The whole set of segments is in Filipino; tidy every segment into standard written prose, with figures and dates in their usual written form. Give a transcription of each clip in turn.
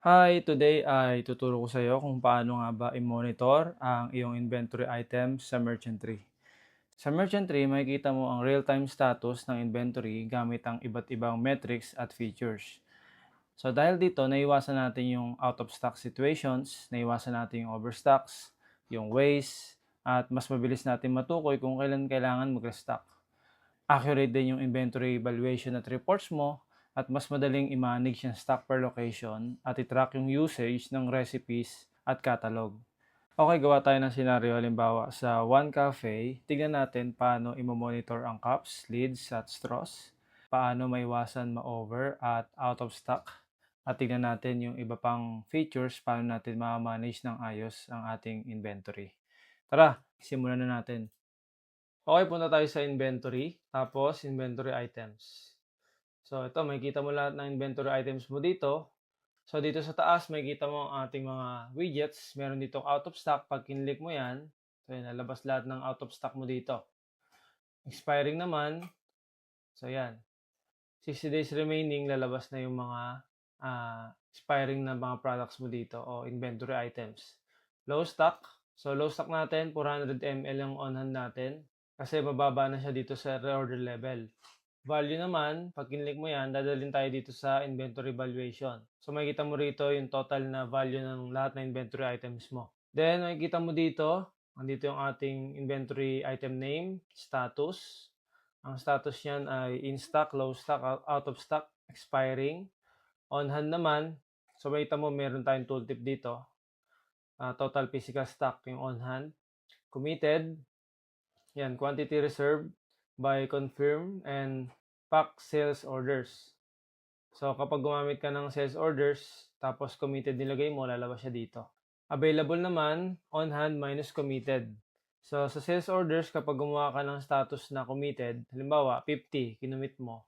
Hi, today ay tuturo ko sa iyo kung paano nga ba i-monitor ang iyong inventory items sa merchant tree. Sa merchant tree, makikita mo ang real-time status ng inventory gamit ang iba't ibang metrics at features. So dahil dito, naiwasan natin yung out of stock situations, naiwasan natin yung overstocks, yung waste, at mas mabilis natin matukoy kung kailan kailangan mag-restock. Accurate din yung inventory evaluation at reports mo at mas madaling i-manage yung stock per location at i-track yung usage ng recipes at catalog. Okay, gawa tayo ng senaryo. Halimbawa, sa One Cafe, tignan natin paano i-monitor ang cups, lids at straws, paano maiwasan ma-over at out of stock, at tignan natin yung iba pang features paano natin ma-manage ng ayos ang ating inventory. Tara, simulan na natin. Okay, punta tayo sa inventory, tapos inventory items. So ito, makikita mo lahat ng inventory items mo dito. So dito sa taas, makikita mo ang ating mga widgets. Meron ditong out of stock. Pag kinlik mo yan, so yan, lalabas lahat ng out of stock mo dito. Expiring naman, so yan. 60 days remaining, lalabas na yung mga expiring na mga products mo dito o inventory items. Low stock. So low stock natin, 400 ml yung on hand natin kasi mababa na siya dito sa reorder level. Value naman, pag kinlik mo yan, dadalhin tayo dito sa inventory valuation. So makikita mo rito yung total na value ng lahat ng inventory items mo. Then makikita mo dito, andito yung ating inventory item name, status. Ang status niyan ay in stock, low stock, out of stock, expiring. On hand naman, so makita mo meron tayong tooltip dito. Total physical stock yung on hand. Committed, yan, quantity reserved by confirm and pack sales orders. So kapag gumamit ka ng sales orders, tapos committed nilagay mo, lalabas siya dito. Available naman, on hand minus committed. So sa sales orders, kapag gumawa ka ng status na committed, halimbawa 50, kinumit mo.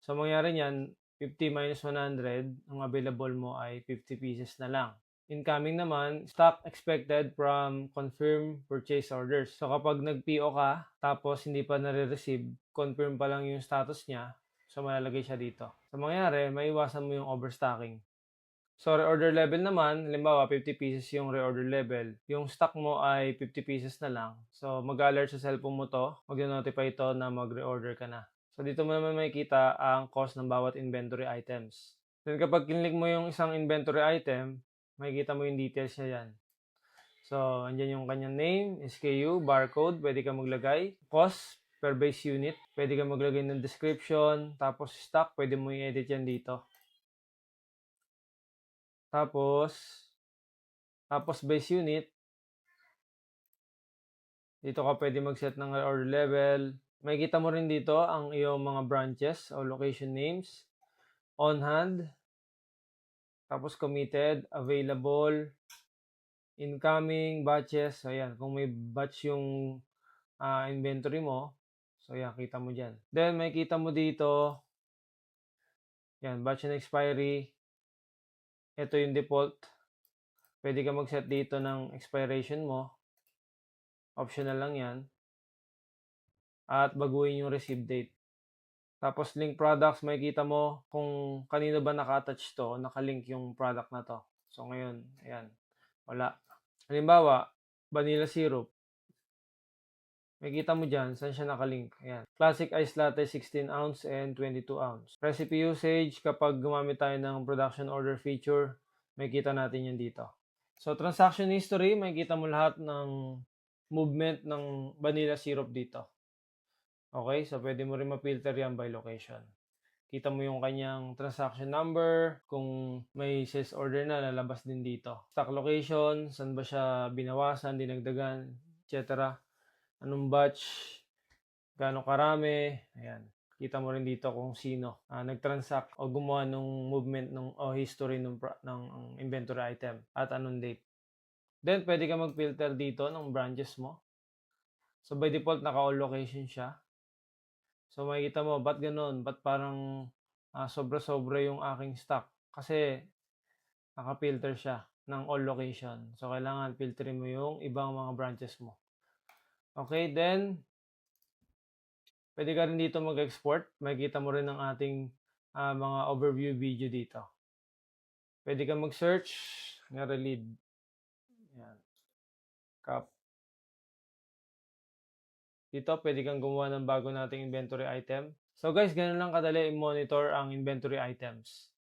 So mangyari niyan, 50 minus 100, ang available mo ay 50 pieces na lang. Incoming naman, stock expected from confirmed purchase orders. So kapag nag-PO ka, tapos hindi pa nare-receive, confirm pa lang yung status niya, so malalagay siya dito. So mangyari, maiwasan mo yung overstocking. So reorder level naman, halimbawa 50 pieces yung reorder level, yung stock mo ay 50 pieces na lang. So mag-alert sa cellphone mo to, mag-notify ito na mag-reorder ka na. So dito mo naman makikita ang cost ng bawat inventory items. Then kapag kinlik mo yung isang inventory item, makikita mo yung details niya yan. So, andyan yung kanyang name, SKU, barcode, pwede ka maglagay. Cost per base unit, pwede ka maglagay ng description. Tapos stock, pwede mo i-edit yan dito. Tapos base unit, dito ka pwede mag-set ng order level. Makikita mo rin dito ang iyong mga branches o location names. On hand, tapos committed, available, incoming, batches. So, ayan. Kung may batch yung inventory mo, so, ayan. Kita mo dyan. Then, makikita mo dito, yan, batch and expiry. Ito yung default. Pwede ka mag-set dito ng expiration mo. Optional lang yan. At baguhin yung receive date. Tapos link products, makikita mo kung kanino ba naka-attach to, nakalink yung product na to. So ngayon, ayan, wala. Halimbawa, vanilla syrup. Makikita mo dyan, saan siya nakalink. Ayan. Classic ice latte, 16 ounce and 22 ounce. Recipe usage, kapag gumamit tayo ng production order feature, makikita natin yan dito. So transaction history, makikita mo lahat ng movement ng vanilla syrup dito. Okay, so pwede mo rin ma-filter yan by location. Kita mo yung kanyang transaction number, kung may sales order na, lalabas din dito. Stock location, saan ba siya binawasan, dinagdagan, etc. Anong batch, gaano karami, ayan. Kita mo rin dito kung sino nag-transact o gumawa ng movement o history ng inventory item at anong date. Then, pwede ka mag-filter dito ng branches mo. So, by default, naka-all location siya. So makikita mo, ba't ganun? Ba't parang sobra-sobra yung aking stock? Kasi naka-filter siya ng all location. So kailangan filterin mo yung ibang mga branches mo. Okay, then pwede ka rin dito mag-export. Makikita mo rin ang ating mga overview video dito. Pwede kang mag-search ng relief. Yan, cup. Dito, pwede kang gumawa ng bago nating inventory item. So guys, ganun lang kadali i-monitor ang inventory items.